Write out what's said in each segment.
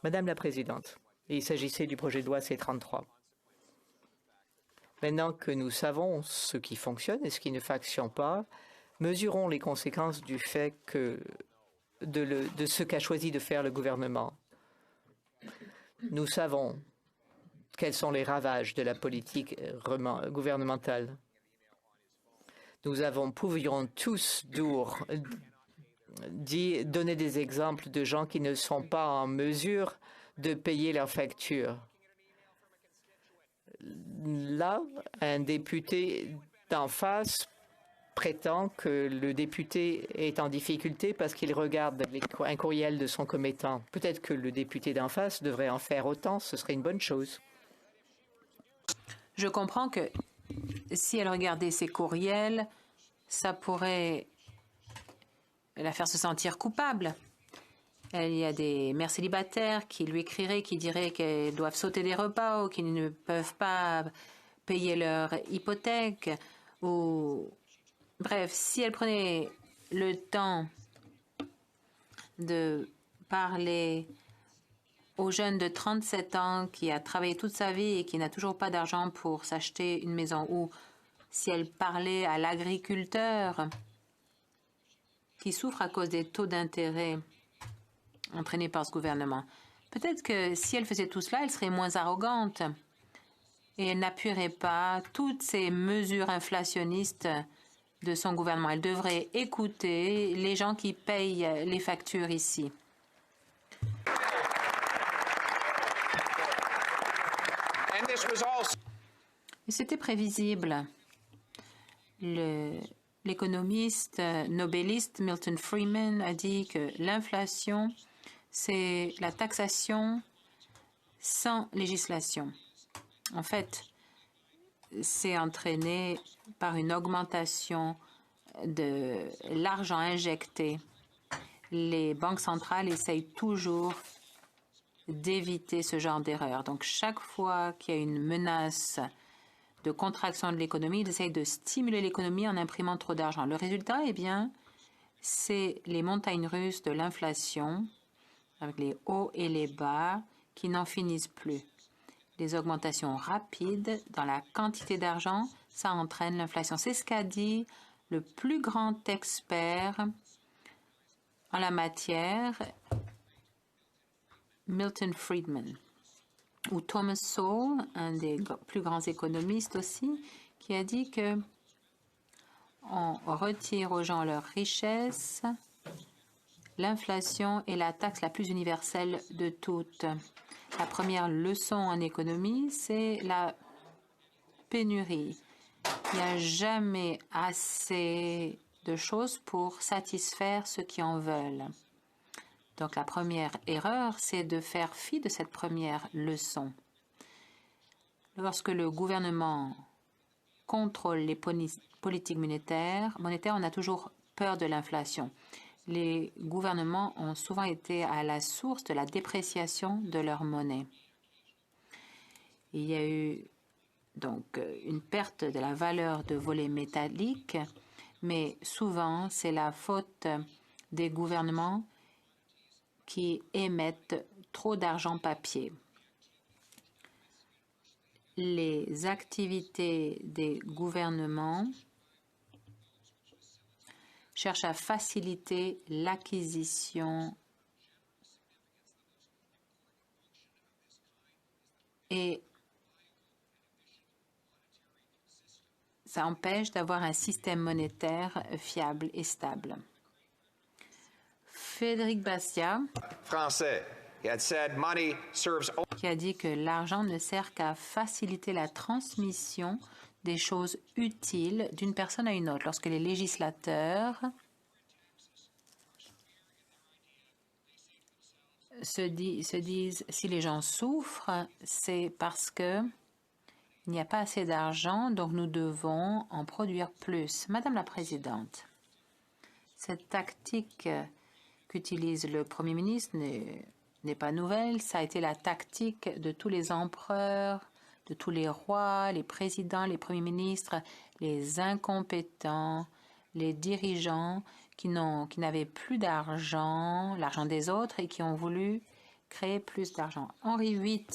Madame la Présidente, il s'agissait du projet de loi C-33. Maintenant que nous savons ce qui fonctionne et ce qui ne fonctionne pas, mesurons les conséquences du fait que de ce qu'a choisi de faire le gouvernement. Nous savons quels sont les ravages de la politique gouvernementale. Nous pouvions tous donner des exemples de gens qui ne sont pas en mesure de payer leurs factures. Là, un député d'en face prétend que le député est en difficulté parce qu'il regarde un courriel de son commettant. Peut-être que le député d'en face devrait en faire autant, ce serait une bonne chose. Je comprends que si elle regardait ses courriels, ça pourrait la faire se sentir coupable. Il y a des mères célibataires qui lui écriraient, qui diraient qu'elles doivent sauter des repas ou qu'ils ne peuvent pas payer leur hypothèque. Ou bref, si elle prenait le temps de parler au jeune de 37 ans qui a travaillé toute sa vie et qui n'a toujours pas d'argent pour s'acheter une maison, ou si elle parlait à l'agriculteur qui souffre à cause des taux d'intérêt entraînés par ce gouvernement. Peut-être que si elle faisait tout cela, elle serait moins arrogante et elle n'appuierait pas toutes ces mesures inflationnistes de son gouvernement. Elle devrait écouter les gens qui payent les factures ici. Et c'était prévisible. L'économiste nobeliste Milton Friedman a dit que l'inflation, c'est la taxation sans législation. En fait, c'est entraîné par une augmentation de l'argent injecté. Les banques centrales essayent toujours d'éviter ce genre d'erreur. Donc, chaque fois qu'il y a une menace de contraction de l'économie, ils essayent de stimuler l'économie en imprimant trop d'argent. Le résultat, eh bien, c'est les montagnes russes de l'inflation, avec les hauts et les bas qui n'en finissent plus. Les augmentations rapides dans la quantité d'argent, ça entraîne l'inflation. C'est ce qu'a dit le plus grand expert en la matière, Milton Friedman, ou Thomas Sowell, un des plus grands économistes aussi, qui a dit que on retire aux gens leur richesse. L'inflation est la taxe la plus universelle de toutes. La première leçon en économie, c'est la pénurie. Il n'y a jamais assez de choses pour satisfaire ceux qui en veulent. Donc la première erreur, c'est de faire fi de cette première leçon. Lorsque le gouvernement contrôle les politiques monétaires, on a toujours peur de l'inflation. Les gouvernements ont souvent été à la source de la dépréciation de leur monnaie. Il y a eu donc une perte de la valeur de volets métalliques, mais souvent c'est la faute des gouvernements qui émettent trop d'argent papier. Les activités des gouvernements cherchent à faciliter l'acquisition et ça empêche d'avoir un système monétaire fiable et stable. Frédéric Bastiat, français, qui a dit que l'argent ne sert qu'à faciliter la transmission des choses utiles d'une personne à une autre. Lorsque les législateurs se disent si les gens souffrent, c'est parce que il n'y a pas assez d'argent, donc nous devons en produire plus. Madame la Présidente, cette tactique qu'utilise le Premier ministre n'est pas nouvelle. Ça a été la tactique de tous les empereurs, de tous les rois, les présidents, les premiers ministres, les incompétents, les dirigeants qui n'avaient plus d'argent, l'argent des autres, et qui ont voulu créer plus d'argent. Henri VIII,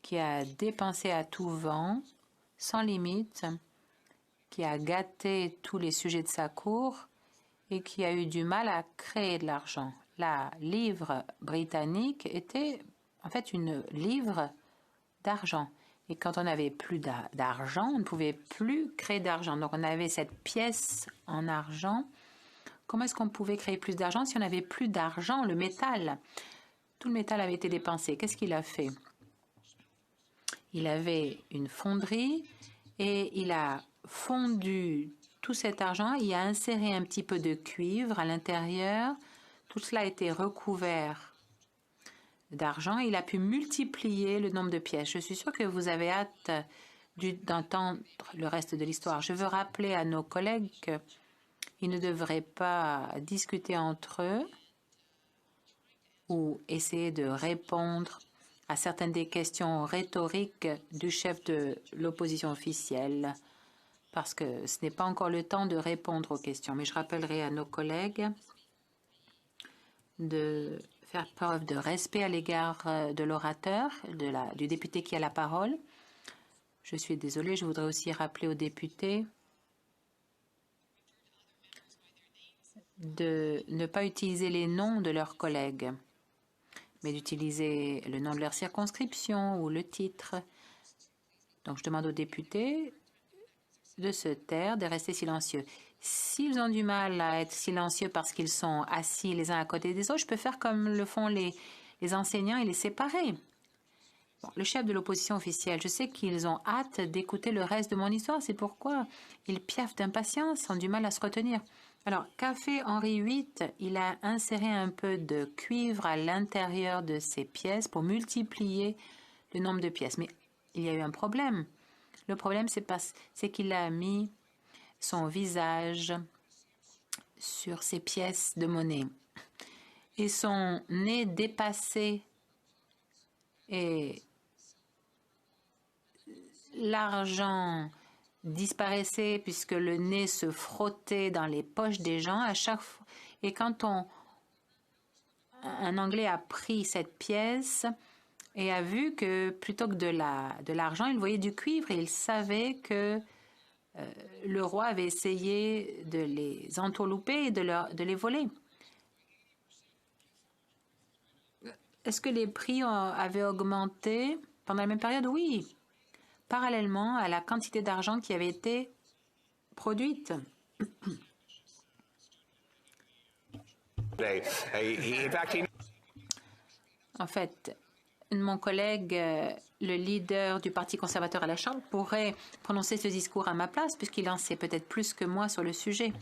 qui a dépensé à tout vent, sans limite, qui a gâté tous les sujets de sa cour et qui a eu du mal à créer de l'argent. La livre britannique était en fait une livre d'argent. Et quand on n'avait plus d'argent, on ne pouvait plus créer d'argent. Donc on avait cette pièce en argent. Comment est-ce qu'on pouvait créer plus d'argent si on n'avait plus d'argent? Le métal, tout le métal avait été dépensé. Qu'est-ce qu'il a fait? Il avait une fonderie et il a fondu tout cet argent. Il a inséré un petit peu de cuivre à l'intérieur. Tout cela a été recouvert d'argent. Il a pu multiplier le nombre de pièces. Je suis sûre que vous avez hâte d'entendre le reste de l'histoire. Je veux rappeler à nos collègues qu'ils ne devraient pas discuter entre eux ou essayer de répondre à certaines des questions rhétoriques du chef de l'opposition officielle, parce que ce n'est pas encore le temps de répondre aux questions. Mais je rappellerai à nos collègues de faire preuve de respect à l'égard de l'orateur, du député qui a la parole. Je suis désolée, je voudrais aussi rappeler aux députés de ne pas utiliser les noms de leurs collègues, mais d'utiliser le nom de leur circonscription ou le titre. Donc je demande aux députés de se taire, de rester silencieux. S'ils ont du mal à être silencieux parce qu'ils sont assis les uns à côté des autres, je peux faire comme le font les enseignants et les séparer. Bon, le chef de l'opposition officielle, je sais qu'ils ont hâte d'écouter le reste de mon histoire, c'est pourquoi ils piaffent d'impatience, ont du mal à se retenir. Alors, qu'a fait Henri VIII? Il a inséré un peu de cuivre à l'intérieur de ses pièces pour multiplier le nombre de pièces. Mais il y a eu un problème. Le problème, c'est qu'il a mis son visage sur ces pièces de monnaie. Et son nez dépassé et l'argent disparaissait puisque le nez se frottait dans les poches des gens à chaque fois. Et quand un Anglais a pris cette pièce et a vu que plutôt que de l'argent, il voyait du cuivre et il savait que le roi avait essayé de les entourlouper et de les voler. Est-ce que les prix avaient augmenté pendant la même période? Oui, parallèlement à la quantité d'argent qui avait été produite. En fait, mon collègue, le leader du Parti conservateur à la Chambre, pourrait prononcer ce discours à ma place, puisqu'il en sait peut-être plus que moi sur le sujet.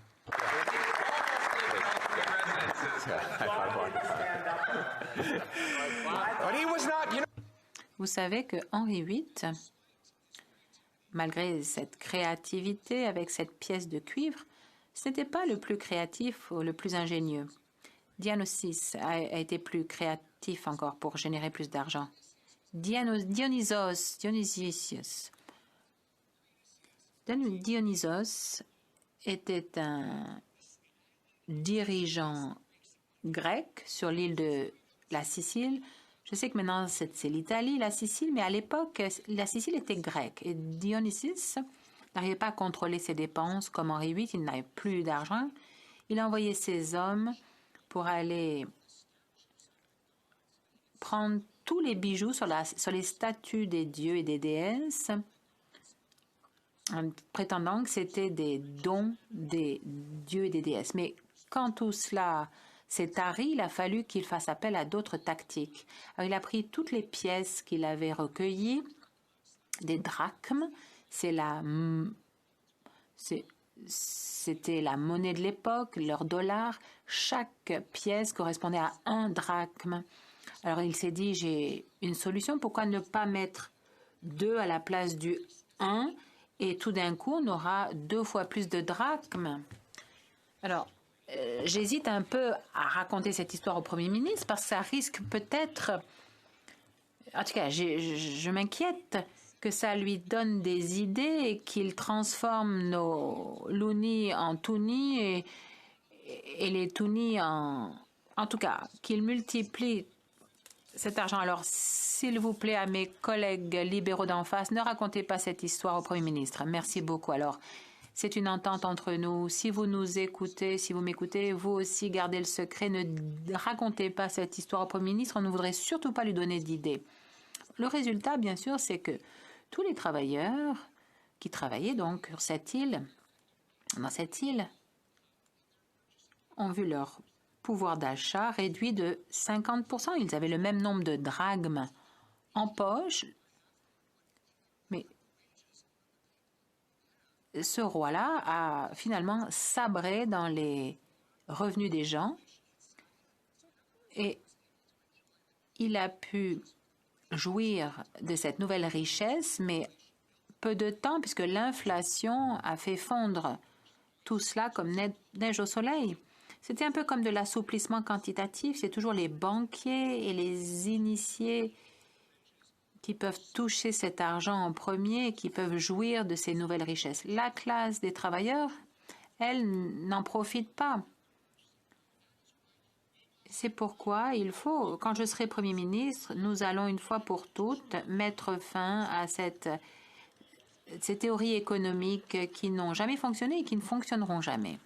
Vous savez que Henri VIII, malgré cette créativité avec cette pièce de cuivre, ce n'était pas le plus créatif ou le plus ingénieux. Dionysos a été plus créatif encore pour générer plus d'argent. Dionysos était un dirigeant grec sur l'île de la Sicile. Je sais que maintenant c'est l'Italie, la Sicile, mais à l'époque, la Sicile était grecque. Et Dionysos n'arrivait pas à contrôler ses dépenses comme Henri VIII, il n'avait plus d'argent. Il a envoyé ses hommes pour aller prendre tous les bijoux sur les statues des dieux et des déesses, en prétendant que c'était des dons des dieux et des déesses. Mais quand tout cela s'est tari, il a fallu qu'il fasse appel à d'autres tactiques. Alors, il a pris toutes les pièces qu'il avait recueillies, des drachmes, c'était la monnaie de l'époque, leur dollar. Chaque pièce correspondait à un drachme. Alors il s'est dit, j'ai une solution, pourquoi ne pas mettre 2 à la place du 1 et tout d'un coup on aura 2 fois plus de drachmes. Alors j'hésite un peu à raconter cette histoire au Premier ministre parce que ça risque peut-être, en tout cas je m'inquiète que ça lui donne des idées et qu'il transforme nos loonis en toonis et les toonis en tout cas, qu'il multiplie cet argent. Alors, s'il vous plaît, à mes collègues libéraux d'en face, ne racontez pas cette histoire au Premier ministre. Merci beaucoup. Alors, c'est une entente entre nous. Si vous nous écoutez, si vous m'écoutez, vous aussi gardez le secret. Ne racontez pas cette histoire au Premier ministre. On ne voudrait surtout pas lui donner d'idées. Le résultat, bien sûr, c'est que tous les travailleurs qui travaillaient donc sur cette île, dans cette île, ont vu leur pouvoir d'achat réduit de 50%. Ils avaient le même nombre de drachmes en poche, mais ce roi-là a finalement sabré dans les revenus des gens et il a pu jouir de cette nouvelle richesse, mais peu de temps, puisque l'inflation a fait fondre tout cela comme neige au soleil. C'était un peu comme de l'assouplissement quantitatif. C'est toujours les banquiers et les initiés qui peuvent toucher cet argent en premier et qui peuvent jouir de ces nouvelles richesses. La classe des travailleurs, elle, n'en profite pas. C'est pourquoi il faut, quand je serai Premier ministre, nous allons une fois pour toutes mettre fin à ces théories économiques qui n'ont jamais fonctionné et qui ne fonctionneront jamais.